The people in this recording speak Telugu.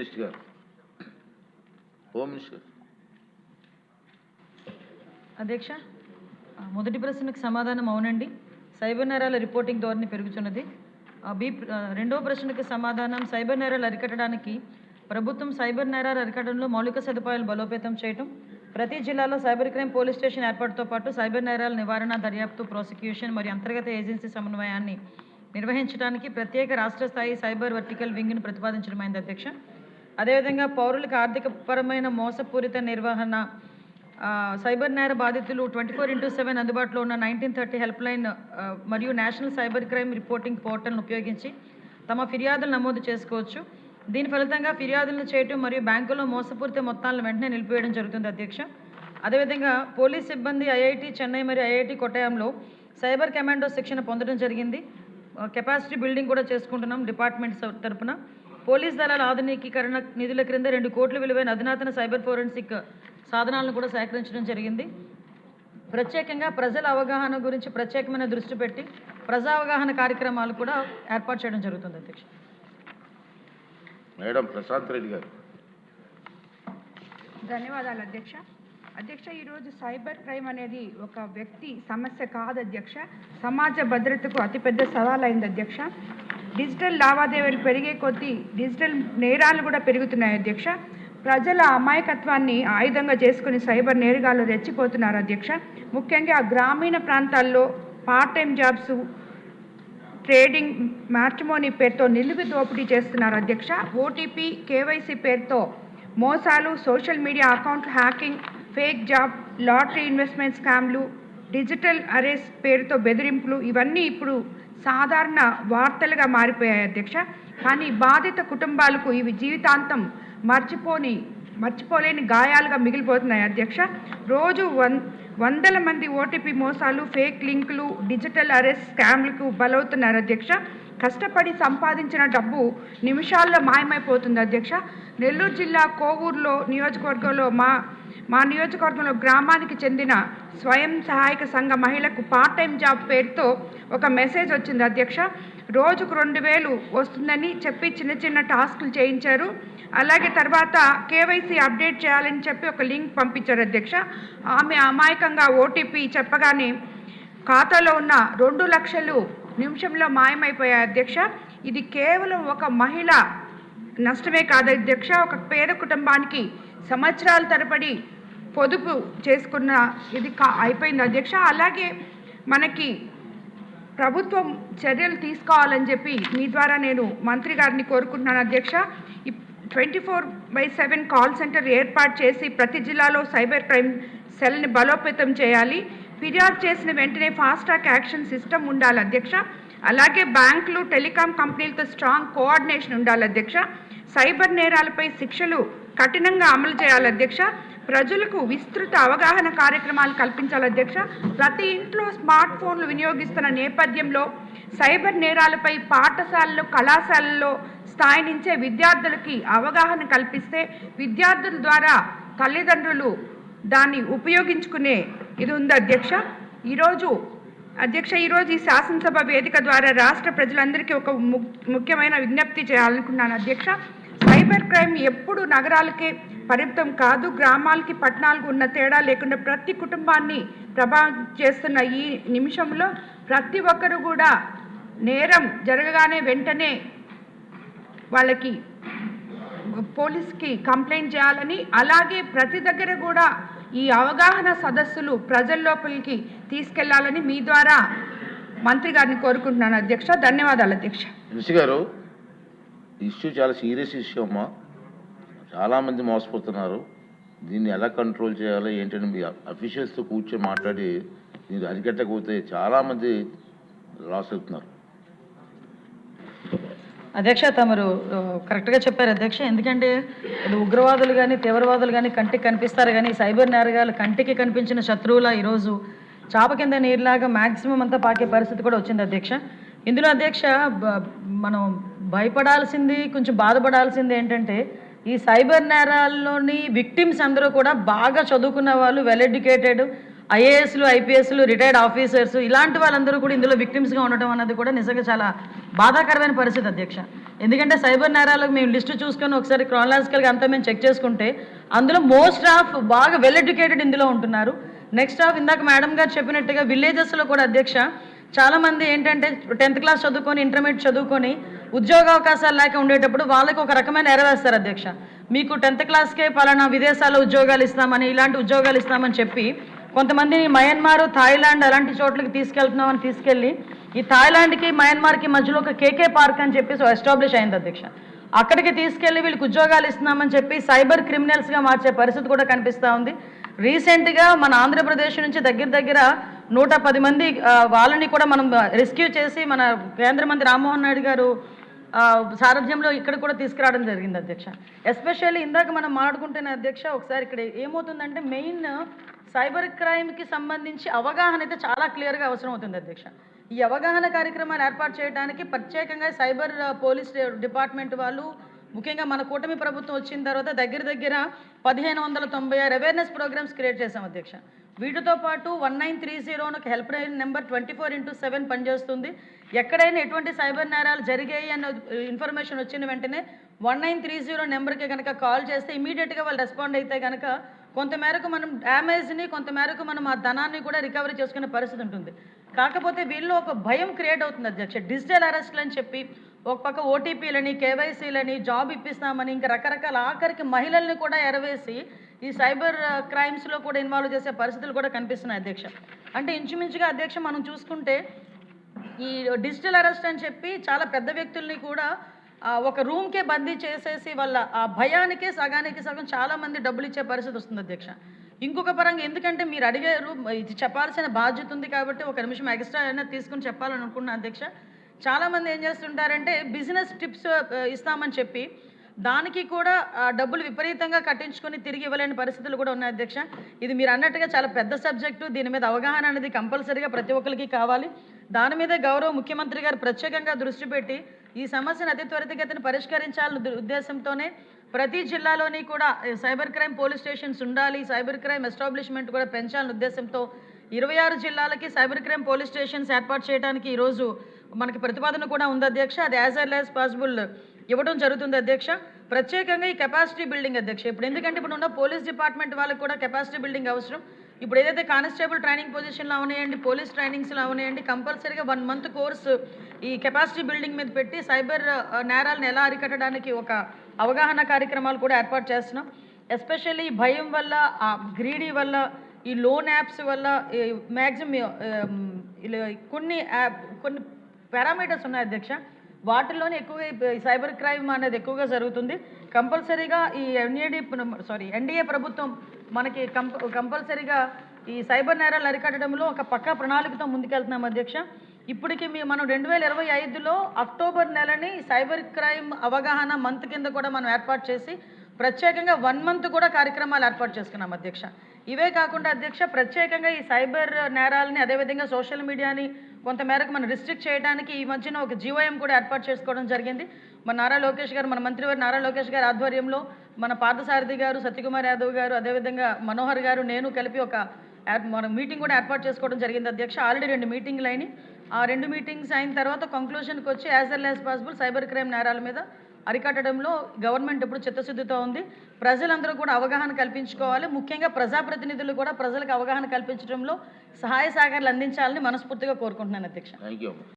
మినిస్టర్ గారు. Home minister. అధ్యక్ష, మొదటి ప్రశ్నకు సమాధానం అవునండి. సైబర్ నేరాల రిపోర్టింగ్ ధోరణి పెరుగుతున్నది. రెండవ ప్రశ్నకు సమాధానం, సైబర్ నేరాలు అరికట్టడానికి ప్రభుత్వం సైబర్ నేరాలు అరికట్టడంలో మౌలిక సదుపాయాలు బలోపేతం చేయటం, ప్రతి జిల్లాలో సైబర్ క్రైమ్ పోలీస్ స్టేషన్ ఏర్పాటుతో పాటు సైబర్ నేరాల నివారణ, దర్యాప్తు, ప్రాసిక్యూషన్ మరియు అంతర్గత ఏజెన్సీ సమన్వయాన్ని నిర్వహించడానికి ప్రత్యేక రాష్ట్ర స్థాయి సైబర్ వర్టికల్ వింగ్ను ప్రతిపాదించడమైంది అధ్యక్ష. అదేవిధంగా పౌరులకు ఆర్థికపరమైన మోసపూరిత నిర్వహణ, సైబర్ నేర బాధితులు 24/7 అందుబాటులో ఉన్న 1930 హెల్ప్ లైన్ మరియు నేషనల్ సైబర్ క్రైమ్ రిపోర్టింగ్ పోర్టల్ను ఉపయోగించి తమ ఫిర్యాదులు నమోదు చేసుకోవచ్చు. దీని ఫలితంగా ఫిర్యాదులను చేయటం మరియు బ్యాంకులో మోసపూరిత మొత్తాలను వెంటనే నిలిపివేయడం జరుగుతుంది అధ్యక్ష. అదేవిధంగా పోలీస్ సిబ్బంది ఐఐటి చెన్నై మరియు ఐఐటి కొట్టాయంలో సైబర్ కమాండో శిక్షణ పొందడం జరిగింది. కెపాసిటీ బిల్డింగ్ కూడా చేసుకుంటున్నాం డిపార్ట్మెంట్ తరపున. పోలీస్ దళాల ఆధునికీకరణ నిధుల క్రింద 2 కోట్ల విలువైన అధునాతన సైబర్ ఫోరెన్సిక్ సాధనాలను కూడా సేకరించడం జరిగింది. ప్రత్యేకంగా ప్రజల అవగాహన గురించి ప్రత్యేకమైన దృష్టి పెట్టి ప్రజా అవగాహన కార్యక్రమాలు కూడా ఏర్పాటు చేయడం జరుగుతుంది అధ్యక్ష. మేడం ప్రశాంత్ రెడ్డి గారు. ధన్యవాదాలు అధ్యక్ష. అధ్యక్ష, ఈరోజు సైబర్ క్రైమ్ అనేది ఒక వ్యక్తి సమస్య కాదు అధ్యక్ష, సమాజ భద్రతకు అతిపెద్ద సవాల్ అయింది అధ్యక్ష. డిజిటల్ లావాదేవీలు పెరిగే కొద్దీ డిజిటల్ నేరాలు కూడా పెరుగుతున్నాయి అధ్యక్ష. ప్రజల అమాయకత్వాన్ని ఆయుధంగా చేసుకుని సైబర్ నేరగాళ్ళు రెచ్చిపోతున్నారు అధ్యక్ష. ముఖ్యంగా గ్రామీణ ప్రాంతాల్లో part time jobs, trading, matrimony పేరుతో నిలువు దోపిడీ చేస్తున్నారు అధ్యక్ష. ఓటీపీ, కేవైసీ పేరుతో మోసాలు, social media account hacking, fake job, lottery investment స్కామ్లు, డిజిటల్ అరెస్ట్ పేరుతో బెదిరింపులు, ఇవన్నీ ఇప్పుడు సాధారణ వార్తలుగా మారిపోయాయి అధ్యక్ష. కానీ బాధిత కుటుంబాలకు ఇవి జీవితాంతం మర్చిపోలేని గాయాలుగా మిగిలిపోతున్నాయి అధ్యక్ష. రోజు వందల మంది ఓటీపీ మోసాలు, ఫేక్ లింకులు, డిజిటల్ అరెస్ట్ స్కామ్లకు బలవుతున్నారు అధ్యక్ష. కష్టపడి సంపాదించిన డబ్బు నిమిషాల్లో మాయమైపోతుంది అధ్యక్ష. నెల్లూరు జిల్లా కోవూరులో నియోజకవర్గంలో మా నియోజకవర్గంలో గ్రామానికి చెందిన స్వయం సహాయక సంఘ మహిళకు పార్ట్ టైం జాబ్ పేరుతో ఒక మెసేజ్ వచ్చింది అధ్యక్ష. రోజుకు 2000 వస్తుందని చెప్పి చిన్న చిన్న టాస్కులు చేయించారు. అలాగే తర్వాత కేవైసీ అప్డేట్ చేయాలని చెప్పి ఒక లింక్ పంపించారు అధ్యక్ష. ఆమె అమాయకంగా ఓటీపీ చెప్పగానే ఖాతాలో ఉన్న 2 లక్షలు నిమిషంలో మాయమైపోయాయి అధ్యక్ష. ఇది కేవలం ఒక మహిళ నష్టమే కాదు అధ్యక్ష, ఒక పేద కుటుంబానికి సంవత్సరాల తరబడి పొదుపు చేసుకున్న ఇది అయిపోయింది అధ్యక్ష. అలాగే మనకి ప్రభుత్వం చర్యలు తీసుకోవాలని చెప్పి మీ ద్వారా నేను మంత్రి గారిని కోరుకుంటున్నాను అధ్యక్ష. 24/7 కాల్ సెంటర్ ఏర్పాటు చేసి ప్రతి జిల్లాలో సైబర్ క్రైమ్ సెల్ని బలోపేతం చేయాలి. ఫిర్యాదు చేసిన వెంటనే ఫాస్ట్ ట్రాక్ యాక్షన్ సిస్టమ్ ఉండాలి అధ్యక్ష. అలాగే బ్యాంకులు, టెలికాం కంపెనీలతో స్ట్రాంగ్ కోఆర్డినేషన్ ఉండాలి అధ్యక్ష. సైబర్ నేరాలపై శిక్షలు కఠినంగా అమలు చేయాలి అధ్యక్ష. ప్రజలకు విస్తృత అవగాహన కార్యక్రమాలు కల్పించాలి అధ్యక్ష. ప్రతి ఇంట్లో స్మార్ట్ ఫోన్లు వినియోగిస్తున్న నేపథ్యంలో సైబర్ నేరాలపై పాఠశాలలు, కళాశాలల్లో స్థాయి నుంచే విద్యార్థులకి అవగాహన కల్పిస్తే విద్యార్థుల ద్వారా తల్లిదండ్రులు దాన్ని ఉపయోగించుకునే ఇది ఉంది అధ్యక్ష. ఈరోజు ఈ శాసనసభ వేదిక ద్వారా రాష్ట్ర ప్రజలందరికీ ఒక ముఖ్యమైన విజ్ఞప్తి చేయాలనుకున్నాను అధ్యక్ష. సైబర్ క్రైమ్ ఎప్పుడు నగరాలకే పరిమితం కాదు, గ్రామాలకి, పట్టణాలకు ఉన్న తేడా లేకుండా ప్రతి కుటుంబాన్ని ప్రభావితం చేస్తున్న ఈ నిమిషంలో ప్రతి ఒక్కరు కూడా నేరం జరగగానే వెంటనే వాళ్ళకి పోలీస్కి కంప్లైంట్ చేయాలని, అలాగే ప్రతి దగ్గర కూడా ఈ అవగాహన సదస్సులు ప్రజల లోపలికి తీసుకెళ్లాలని మీ ద్వారా మంత్రి గారిని కోరుకుంటున్నాను అధ్యక్ష. ధన్యవాదాలు అధ్యక్ష. గారు, ఇష్యూ చాలా సీరియస్ ఇష్యూ అమ్మా. చాలామంది మోసపోతున్నారు. దీన్ని ఎలా కంట్రోల్ చేయాలో ఏంటంటే మీ అఫీషియల్స్తో కూర్చొని మాట్లాడి దీన్ని అరికట్టకపోతే చాలామంది లాస్ అవుతున్నారు. అధ్యక్ష, తమరు కరెక్ట్గా చెప్పారు అధ్యక్ష. ఎందుకంటే ఉగ్రవాదులు కానీ తీవ్రవాదులు కానీ కంటికి కనిపిస్తారు, కానీ సైబర్ నేరగాలు కంటికి కనిపించిన శత్రువుల ఈరోజు చాప కింద నీరులాగా మ్యాక్సిమం అంతా పాకే పరిస్థితి కూడా వచ్చింది అధ్యక్ష. ఇందులో అధ్యక్ష మనం భయపడాల్సింది, కొంచెం బాధపడాల్సింది ఏంటంటే ఈ సైబర్ నేరాల్లోని విక్టిమ్స్ అందరూ కూడా బాగా చదువుకున్న వాళ్ళు, వెల్ ఎడ్యుకేటెడ్, ఐఏఎస్లు, ఐపీఎస్లు, రిటైర్డ్ ఆఫీసర్స్, ఇలాంటి వాళ్ళందరూ కూడా ఇందులో విక్టిమ్స్గా ఉండటం అన్నది కూడా నిజంగా చాలా బాధాకరమైన పరిస్థితి అధ్యక్ష. ఎందుకంటే సైబర్ నేరాలకు మేము లిస్టు చూసుకొని ఒకసారి క్రానలాజికల్గా అంతా మేము చెక్ చేసుకుంటే అందులో మోస్ట్ ఆఫ్ బాగా వెల్ ఎడ్యుకేటెడ్ ఇందులో ఉంటున్నారు. నెక్స్ట్ ఆఫ్ ఇందాక మేడం గారు చెప్పినట్టుగా విలేజెస్లో కూడా అధ్యక్ష చాలామంది ఏంటంటే 10th క్లాస్ చదువుకొని ఇంటర్మీడియట్ చదువుకొని ఉద్యోగ అవకాశాలు లేక ఉండేటప్పుడు వాళ్ళకి ఒక రకమైన ఎరవేస్తారు అధ్యక్ష. మీకు 10th క్లాస్కే పలానా విదేశాల్లో ఉద్యోగాలు ఇస్తామని ఇలాంటి ఉద్యోగాలు ఇస్తామని చెప్పి కొంతమందిని మయన్మార్, థాయిలాండ్ అలాంటి చోట్లకి తీసుకెళ్తున్నామని తీసుకెళ్ళి ఈ థాయిలాండ్కి మయన్మార్కి మధ్యలో ఒక కేకే పార్క్ అని చెప్పేసి ఎస్టాబ్లిష్ అయింది అధ్యక్ష. అక్కడికి తీసుకెళ్ళి వీళ్ళకి ఉద్యోగాలు ఇస్తున్నామని చెప్పి సైబర్ క్రిమినల్స్గా మార్చే పరిస్థితి కూడా కనిపిస్తూ ఉంది. రీసెంట్గా మన ఆంధ్రప్రదేశ్ నుంచి దగ్గర 110 మంది వాళ్ళని కూడా మనం రెస్క్యూ చేసి మన కేంద్ర మంత్రి రామ్మోహన్ నాయుడు గారు సారథ్యంలో ఇక్కడ కూడా తీసుకురావడం జరిగింది అధ్యక్ష. ఎస్పెషల్లీ ఇందాక మనం మాట్లాడుకుంటున్న అధ్యక్ష ఒకసారి ఇక్కడ ఏమవుతుందంటే మెయిన్ సైబర్ క్రైమ్కి సంబంధించి అవగాహన అయితే చాలా క్లియర్గా అవసరం అవుతుంది అధ్యక్ష. ఈ అవగాహన కార్యక్రమాలు ఏర్పాటు చేయడానికి ప్రత్యేకంగా సైబర్ పోలీస్ డిపార్ట్మెంట్ వాళ్ళు ముఖ్యంగా మన కూటమి ప్రభుత్వం వచ్చిన తర్వాత దగ్గర 1596 అవేర్నెస్ ప్రోగ్రామ్స్ క్రియేట్ చేశాం అధ్యక్ష. వీటితో పాటు 1930 ఒక హెల్ప్ లైన్ నెంబర్ 24/7 పనిచేస్తుంది. ఎక్కడైనా ఎటువంటి సైబర్ నేరాలు జరిగాయి అన్న ఇన్ఫర్మేషన్ వచ్చిన వెంటనే 1930 నెంబర్కి కనుక కాల్ చేస్తే ఇమీడియట్గా వాళ్ళు రెస్పాండ్ అయితే కనుక కొంతమేరకు మనం డ్యామేజ్ని కొంతమేరకు మనం ఆ ధనాన్ని కూడా రికవరీ చేసుకునే పరిస్థితి ఉంటుంది. కాకపోతే వీళ్ళు ఒక భయం క్రియేట్ అవుతుంది అధ్యక్ష. డిజిటల్ అరెస్ట్లు అని చెప్పి ఒక పక్క ఓటీపీలని, కేవైసీలని, జాబ్ ఇప్పిస్తామని ఇంకా రకరకాల ఆఖరికి మహిళల్ని కూడా ఎరవేసి ఈ సైబర్ క్రైమ్స్లో కూడా ఇన్వాల్వ్ చేసే పరిస్థితులు కూడా కనిపిస్తున్నాయి అధ్యక్ష. అంటే ఇంచుమించుగా అధ్యక్ష మనం చూసుకుంటే ఈ డిజిటల్ అరెస్ట్ అని చెప్పి చాలా పెద్ద వ్యక్తుల్ని కూడా ఒక రూమ్కే బందీ చేసేసి వాళ్ళ ఆ భయానికే సగానికి సగం చాలామంది డబ్బులు ఇచ్చే పరిస్థితి వస్తుంది అధ్యక్ష. ఇంకొక పరంగా ఎందుకంటే మీరు అడిగారు ఇది చెప్పాల్సిన బాధ్యత ఉంది కాబట్టి ఒక నిమిషం ఎక్స్ట్రా అయినా తీసుకుని చెప్పాలని అనుకున్నా అధ్యక్ష. చాలామంది ఏం చేస్తుంటారంటే బిజినెస్ టిప్స్ ఇస్తామని చెప్పి దానికి కూడా డబ్బులు విపరీతంగా కట్టించుకొని తిరిగి ఇవ్వలేని పరిస్థితులు కూడా ఉన్నాయి అధ్యక్ష. ఇది మీరు అన్నట్టుగా చాలా పెద్ద సబ్జెక్టు. దీని మీద అవగాహన అనేది కంపల్సరీగా ప్రతి ఒక్కరికి కావాలి. దాని మీదే గౌరవ ముఖ్యమంత్రి గారు ప్రత్యేకంగా దృష్టి పెట్టి ఈ సమస్యను అతి త్వరితగతిన పరిష్కరించాలనే ఉద్దేశంతోనే ప్రతి జిల్లాలోని కూడా సైబర్ క్రైమ్ పోలీస్ స్టేషన్స్ ఉండాలి, సైబర్ క్రైమ్ ఎస్టాబ్లిష్మెంట్ కూడా పెంచాలనే ఉద్దేశంతో 26 జిల్లాలకి సైబర్ క్రైమ్ పోలీస్ స్టేషన్స్ ఏర్పాటు చేయడానికి ఈరోజు మనకి ప్రతిపాదన కూడా ఉంది అధ్యక్ష. అది యాజ్ ఎర్లీ యాజ్ పాసిబుల్ ఇవ్వడం జరుగుతుంది అధ్యక్ష. ప్రత్యేకంగా ఈ కెపాసిటీ బిల్డింగ్ అధ్యక్ష ఇప్పుడు ఎందుకంటే ఇప్పుడు ఉన్న పోలీస్ డిపార్ట్మెంట్ వాళ్ళకి కూడా కెపాసిటీ బిల్డింగ్ అవసరం. ఇప్పుడు ఏదైతే కానిస్టేబుల్ ట్రైనింగ్ పొజిషన్లో అవనాయండి, పోలీస్ ట్రైనింగ్స్లో అవనాయండి, కంపల్సరీగా 1 మంత్ కోర్సు ఈ కెపాసిటీ బిల్డింగ్ మీద పెట్టి సైబర్ నేరాలను ఎలా అరికట్టడానికి ఒక అవగాహన కార్యక్రమాలు కూడా ఏర్పాటు చేస్తున్నాం. ఎస్పెషల్లీ ఈ భయం వల్ల, ఆ గ్రీడీ వల్ల, ఈ లోన్ యాప్స్ వల్ల మ్యాక్సిమం కొన్ని పారామీటర్స్ ఉన్నాయి అధ్యక్ష. వాటిల్లోనే ఎక్కువగా ఈ సైబర్ క్రైమ్ అనేది ఎక్కువగా జరుగుతుంది. కంపల్సరీగా ఈ ఎన్డీఏ ప్రభుత్వం మనకి కంపల్సరీగా ఈ సైబర్ నేరాలు అరికట్టడంలో ఒక పక్కా ప్రణాళికతో ముందుకెళ్తున్నాం అధ్యక్ష. ఇప్పటికి మనం 2025లో అక్టోబర్ నెలని సైబర్ క్రైమ్ అవగాహన మంత్ కింద కూడా మనం ఏర్పాటు చేసి ప్రత్యేకంగా 1 మంత్ కూడా కార్యక్రమాలు ఏర్పాటు చేసుకున్నాం అధ్యక్ష. ఇవే కాకుండా అధ్యక్ష ప్రత్యేకంగా ఈ సైబర్ నేరాలని అదేవిధంగా సోషల్ మీడియాని కొంతమేరకు మనం రిస్ట్రిక్ట్ చేయడానికి ఈ మధ్యన ఒక జీవోఎం కూడా ఏర్పాటు చేసుకోవడం జరిగింది. మన నారా లోకేష్ గారు, మన మంత్రివారి నారా లోకేష్ గారి ఆధ్వర్యంలో మన పార్థసారథి గారు, సత్యకుమార్ యాదవ్ గారు, అదేవిధంగా మనోహర్ గారు, నేను కలిపి ఒక మన మీటింగ్ కూడా ఏర్పాటు చేసుకోవడం జరిగింది అధ్యక్ష. ఆల్రెడీ 2 మీటింగ్లు అయినాయి. ఆ 2 మీటింగ్స్ అయిన తర్వాత కంక్లూషన్కి వచ్చి as early as possible cyber crime నేరాల మీద అరికట్టడంలో గవర్నమెంట్ ఇప్పుడు చిత్తశుద్ధితో ఉంది. ప్రజలందరూ కూడా అవగాహన కల్పించుకోవాలి. ముఖ్యంగా ప్రజాప్రతినిధులు కూడా ప్రజలకు అవగాహన కల్పించడంలో సహాయ సహకారాలు అందించాలని మనస్ఫూర్తిగా కోరుకుంటున్నాను అధ్యక్ష. Thank you.